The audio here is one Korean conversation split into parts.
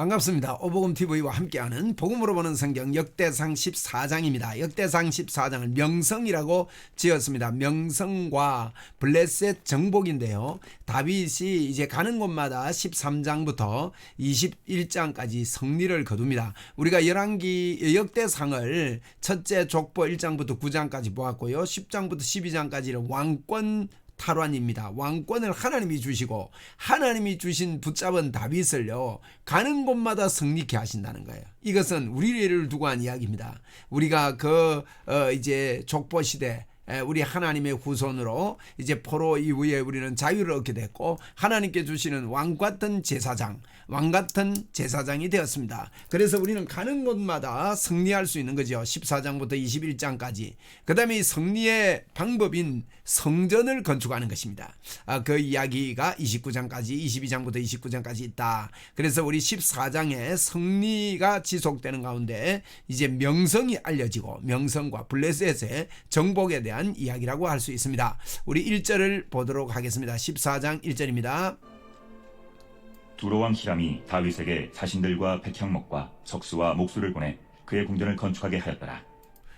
반갑습니다. 오복음TV와 함께하는 복음으로 보는 성경 역대상 14장입니다. 역대상 14장을 명성이라고 지었습니다. 명성과 블레셋 정복인데요. 다윗이 이제 가는 곳마다 13장부터 21장까지 승리를 거둡니다. 우리가 열왕기 역대상을 첫째 족보 1장부터 9장까지 보았고요. 10장부터 12장까지는 왕권 탈환입니다. 왕권을 하나님이 주시고 하나님이 주신 붙잡은 다윗을요 가는 곳마다 승리케 하신다는 거예요. 이것은 우리를 두고 한 이야기입니다. 우리가 이제 족보 시대 우리 하나님의 후손으로 이제 포로 이후에 우리는 자유를 얻게 됐고 하나님께 주시는 왕같은 제사장, 왕같은 제사장이 되었습니다. 그래서 우리는 가는 곳마다 승리할 수 있는 거죠. 14장부터 21장까지. 그 다음에 이 승리의 방법인 성전을 건축하는 것입니다. 그 이야기가 29장까지 22장부터 29장까지 있다. 그래서 우리 14장에 승리가 지속되는 가운데 이제 명성이 알려지고 명성과 블레셋의 정복에 대한 이야기라고 할 수 있습니다. 우리 1절을 보도록 하겠습니다. 14장 1절입니다. 두로왕 히람이 다윗에게 사신들과 백향목과 석수와 목수를 보내 그의 궁전을 건축하게 하였더라.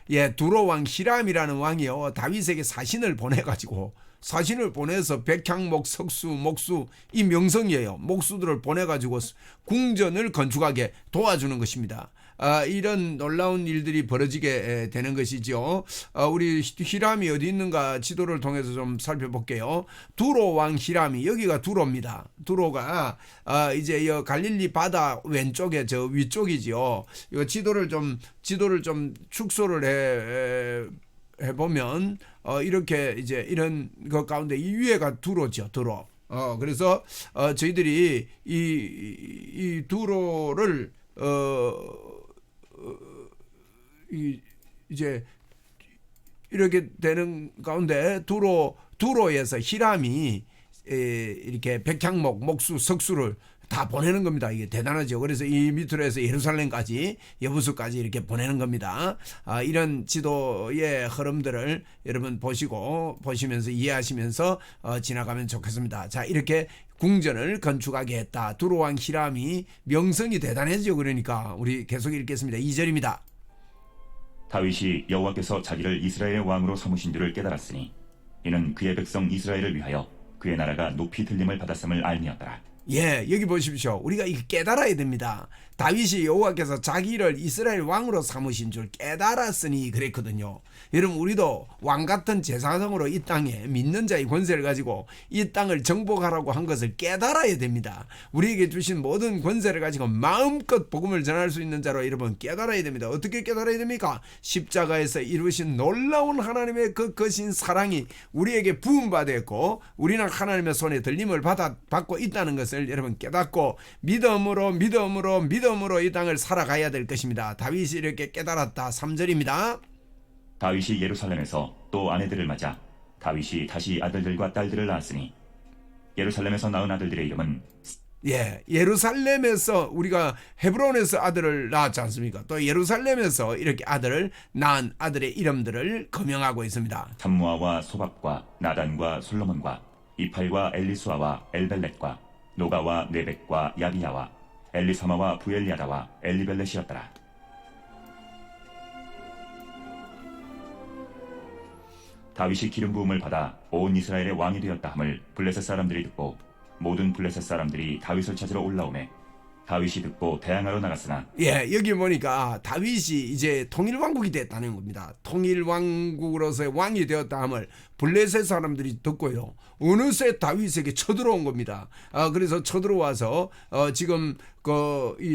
예, 두로왕 히람이라는 왕이요 다윗에게 사신을 보내가지고 사신을 보내서 백향목, 석수, 목수 이 명성이에요. 목수들을 보내가지고 궁전을 건축하게 도와주는 것입니다. 이런 놀라운 일들이 벌어지게 되는 것이죠. 우리 히람이 어디 있는가 지도를 통해서 좀 살펴볼게요. 두로 왕 히람이 여기가 두로입니다. 두로가 이제 갈릴리 바다 왼쪽에 저 위쪽이지요. 이거 지도를 좀 축소를 해보면 이렇게 이제 이런 것 가운데 이 위에가 두로죠. 두로. 그래서 저희들이 이 두로를 이제 이렇게 되는 가운데 두로에서 히람이 이렇게 백향목, 목수, 석수를 다 보내는 겁니다. 이게 대단하죠. 그래서 이 밑으로 해서 예루살렘까지 여부수까지 이렇게 보내는 겁니다. 이런 지도의 흐름들을 여러분 보시면서 이해하시면서 지나가면 좋겠습니다. 자, 이렇게 궁전을 건축하게 했다. 두로왕 히람이 명성이 대단해지죠. 그러니까 우리 계속 읽겠습니다. 2절입니다. 다윗이 여호와께서 자기를 이스라엘의 왕으로 삼으신 줄을 깨달았으니 이는 그의 백성 이스라엘을 위하여 그의 나라가 높이 들림을 받았음을 알미었더라. 예, 여기 보십시오. 우리가 이거 깨달아야 됩니다. 다윗이 여호와께서 자기를 이스라엘 왕으로 삼으신 줄 깨달았으니 그랬거든요. 여러분, 우리도 왕같은 제사장으로 이 땅에 믿는 자의 권세를 가지고 이 땅을 정복하라고 한 것을 깨달아야 됩니다. 우리에게 주신 모든 권세를 가지고 마음껏 복음을 전할 수 있는 자로 여러분 깨달아야 됩니다. 어떻게 깨달아야 됩니까? 십자가에서 이루신 놀라운 하나님의 그 거신 사랑이 우리에게 부음받았고 우리는 하나님의 손에 들림을 받고 있다는 것을 여러분 깨닫고 믿음으로 이 땅을 살아가야 될 것입니다. 다윗이 이렇게 깨달았다. 3절입니다. 다윗이 예루살렘에서 또 아내들을 맞아 다윗이 다시 아들들과 딸들을 낳았으니 예루살렘에서 낳은 아들들의 이름은 예루살렘에서 우리가 헤브론에서 아들을 낳았지 않습니까? 또 예루살렘에서 이렇게 아들을 낳은 아들의 이름들을 거명하고 있습니다. 삼무아와 소박과 나단과 솔로몬과 이팔과 엘리수아와 엘벨렛과 노가와 네벡과 야비야와 엘리사마와 부엘리아다와 엘리벨렛이었더라. 다윗이 기름 부음을 받아 온 이스라엘의 왕이 되었다 함을 블레셋 사람들이 듣고 모든 블레셋 사람들이 다윗을 찾으러 올라오매 다윗이 듣고 대항하러 나갔으나 여기 보니까 다윗이 이제 통일왕국이 됐다는 겁니다. 통일왕국으로서의 왕이 되었다 함을 블레셋 사람들이 듣고요. 어느새 다윗에게 쳐들어온 겁니다. 그래서 쳐들어와서 지금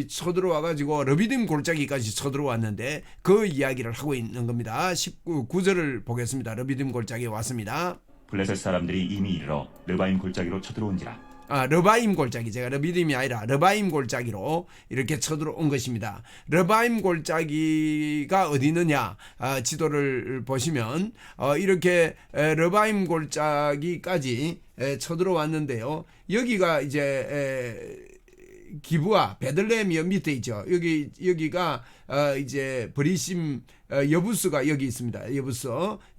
쳐들어와 가지고 르비딤 골짜기까지 쳐들어왔는데 그 이야기를 하고 있는 겁니다. 19절을 보겠습니다. 르비딤 골짜기에 왔습니다. 블레셋 사람들이 이미 이르러 르바임 골짜기로 쳐들어온지라. 르바임 골짜기, 제가 르비딤이 아니라 르바임 골짜기로 이렇게 쳐들어온 것입니다. 르바임 골짜기가 어디 있느냐? 지도를 보시면 이렇게 르바임 골짜기까지 쳐들어왔는데요. 여기가 이제 기브아 베들레헴 밑에 있죠. 여기가 이제 브리심 여부스가 여기 있습니다.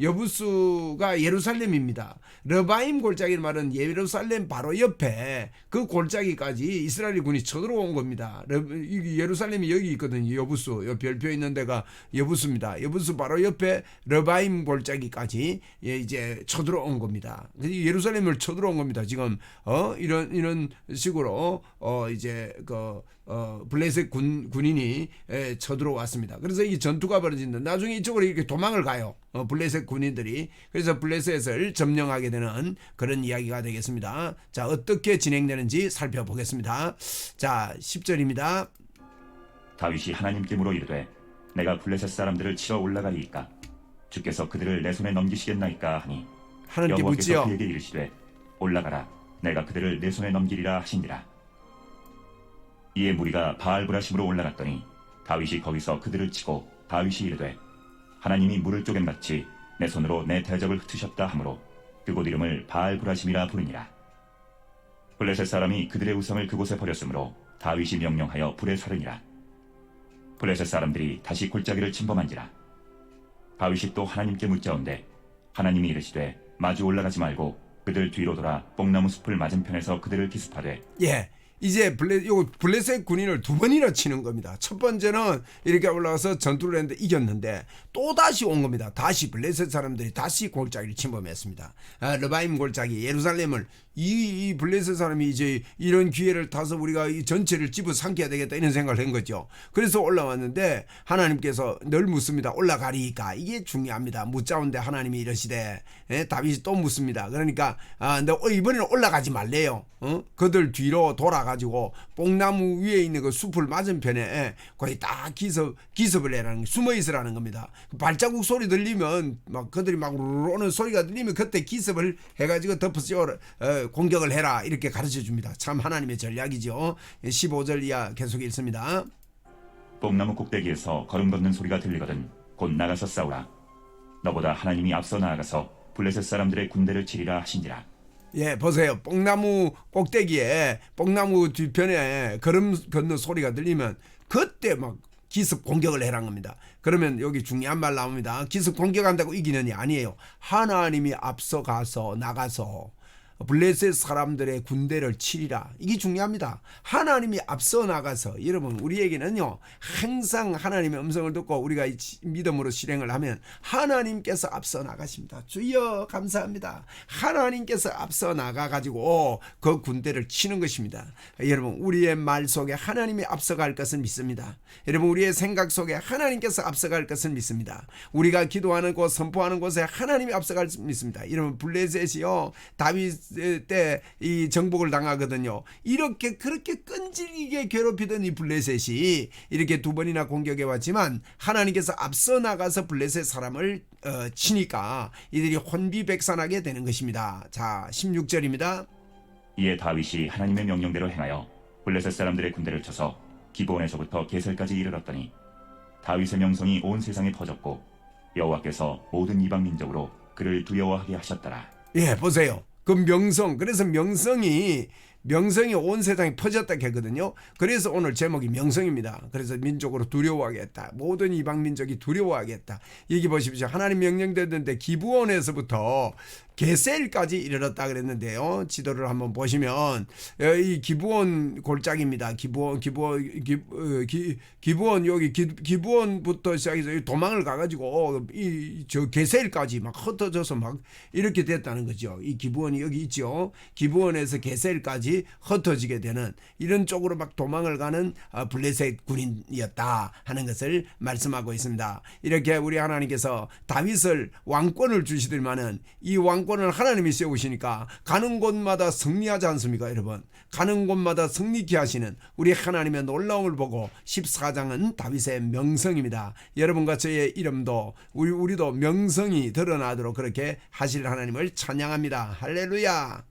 여부스가 예루살렘입니다. 르바임 골짜기를 말은 예루살렘 바로 옆에 그 골짜기까지 이스라엘 군이 쳐들어온 겁니다. 예루살렘이 여기 있거든요. 여부스, 별표 있는 데가 여부스입니다. 여부스 바로 옆에 르바임 골짜기까지 이제 쳐들어온 겁니다. 예루살렘을 쳐들어온 겁니다. 지금 이런 식으로 이제 블레셋 군인이 쳐들어왔습니다. 그래서 이 전투가 벌어진다. 나중에 이쪽으로 이렇게 도망을 가요. 블레셋 군인들이. 그래서 블레셋을 점령하게 되는 그런 이야기가 되겠습니다. 자, 어떻게 진행되는지 살펴보겠습니다. 자, 10절입니다. 다윗이 하나님께 물어 이르되 내가 블레셋 사람들을 치러 올라가리이까 주께서 그들을 내 손에 넘기시겠나이까 하니 하나님께 여호와께서 묻지요. 그에게 이르시되 올라가라 내가 그들을 내 손에 넘기리라 하신지라. 이에 무리가 바알브라심으로 올라갔더니 다윗이 거기서 그들을 치고 다윗이 이르되 하나님이 물을 쪼갠같이 내 손으로 내 대적을 흩으셨다 하므로 그곳 이름을 바알브라심이라 부르니라. 블레셋 사람이 그들의 우상을 그곳에 버렸으므로 다윗이 명령하여 불에 사르니라. 블레셋 사람들이 다시 골짜기를 침범한지라. 다윗이 또 하나님께 묻자온데 하나님이 이르시되 마주 올라가지 말고 그들 뒤로 돌아 뽕나무 숲을 맞은편에서 그들을 기습하되. 예. 이제 블레셋 군인을 두 번이나 치는 겁니다. 첫 번째는 이렇게 올라가서 전투를 했는데 이겼는데 또 다시 온 겁니다. 다시 블레셋 사람들이 다시 골짜기를 침범했습니다. 르바임 골짜기 예루살렘을 이 블레셋 사람이 이제 이런 기회를 타서 우리가 이 전체를 집어삼켜야 되겠다 이런 생각을 한 거죠. 그래서 올라왔는데 하나님께서 늘 묻습니다. 올라가리까 이게 중요합니다. 묻자온데 하나님이 이러시되 다윗이 또 묻습니다. 그러니까 너 이번에는 올라가지 말래요. 그들 뒤로 돌아가지고 뽕나무 위에 있는 그 숲을 맞은편에 거의 딱 기습을 해라는 숨어 있으라는 겁니다. 발자국 소리 들리면 막 그들이 막 오는 소리가 들리면 그때 기습을 해가지고 덮어씌워 공격을 해라 이렇게 가르쳐 줍니다. 참 하나님의 전략이죠. 15절 이하 계속 읽습니다. 뽕나무 꼭대기에서 걸음 걷는 소리가 들리거든 곧 나가서 싸우라. 너보다 하나님이 앞서 나아가서 블레셋 사람들의 군대를 치리라 하신지라. 예, 보세요. 뽕나무 꼭대기에 뽕나무 뒤편에 걸음 걷는 소리가 들리면 그때 막 기습 공격을 해란 겁니다. 그러면 여기 중요한 말 나옵니다. 기습 공격한다고 이기느니 아니에요. 하나님이 앞서가서 나가서 블레셋 사람들의 군대를 치리라. 이게 중요합니다. 하나님이 앞서 나가서 여러분 우리에게는요 항상 하나님의 음성을 듣고 우리가 믿음으로 실행을 하면 하나님께서 앞서 나가십니다. 주여 감사합니다. 하나님께서 앞서 나가가지고 그 군대를 치는 것입니다. 여러분 우리의 말 속에 하나님이 앞서갈 것을 믿습니다. 여러분 우리의 생각 속에 하나님께서 앞서갈 것을 믿습니다. 우리가 기도하는 곳 선포하는 곳에 하나님이 앞서갈 것을 믿습니다. 여러분 블레셋이요 다윗 때 이 정복을 당하거든요. 이렇게 그렇게 끈질기게 괴롭히던 이 블레셋이 이렇게 두 번이나 공격해 왔지만 하나님께서 앞서 나가서 블레셋 사람을 치니까 이들이 혼비백산하게 되는 것입니다. 자 16절입니다. 이에 다윗이 하나님의 명령대로 행하여 블레셋 사람들의 군대를 쳐서 기브온에서부터 게셀까지 이르렀더니 다윗의 명성이 온 세상에 퍼졌고 여호와께서 모든 이방 민족으로 그를 두려워하게 하셨더라. 예, 보세요. 그 명성, 그래서 명성이 온 세상에 퍼졌다 했거든요. 그래서 오늘 제목이 명성입니다. 그래서 민족으로 두려워하겠다. 모든 이방 민족이 두려워하겠다. 여기 보십시오. 하나님 명령되는데 기브온에서부터 게셀까지 이르렀다 그랬는데요. 지도를 한번 보시면 이 기브온 골짜기입니다. 기브온부터 시작해서 도망을 가가지고 저 게셀까지 막 흩어져서 막 이렇게 됐다는 거죠. 이 기브온이 여기 있죠. 기브온에서 게셀까지 흩어지게 되는 이런 쪽으로 막 도망을 가는 블레셋 군인이었다 하는 것을 말씀하고 있습니다. 이렇게 우리 하나님께서 다윗을 왕권을 주시더만은 이 왕권을 하나님이 세우시니까 가는 곳마다 승리하지 않습니까, 여러분? 가는 곳마다 승리케 하시는 우리 하나님의 놀라움을 보고 14장은 다윗의 명성입니다. 여러분과 저의 이름도 우리도 명성이 드러나도록 그렇게 하실 하나님을 찬양합니다. 할렐루야.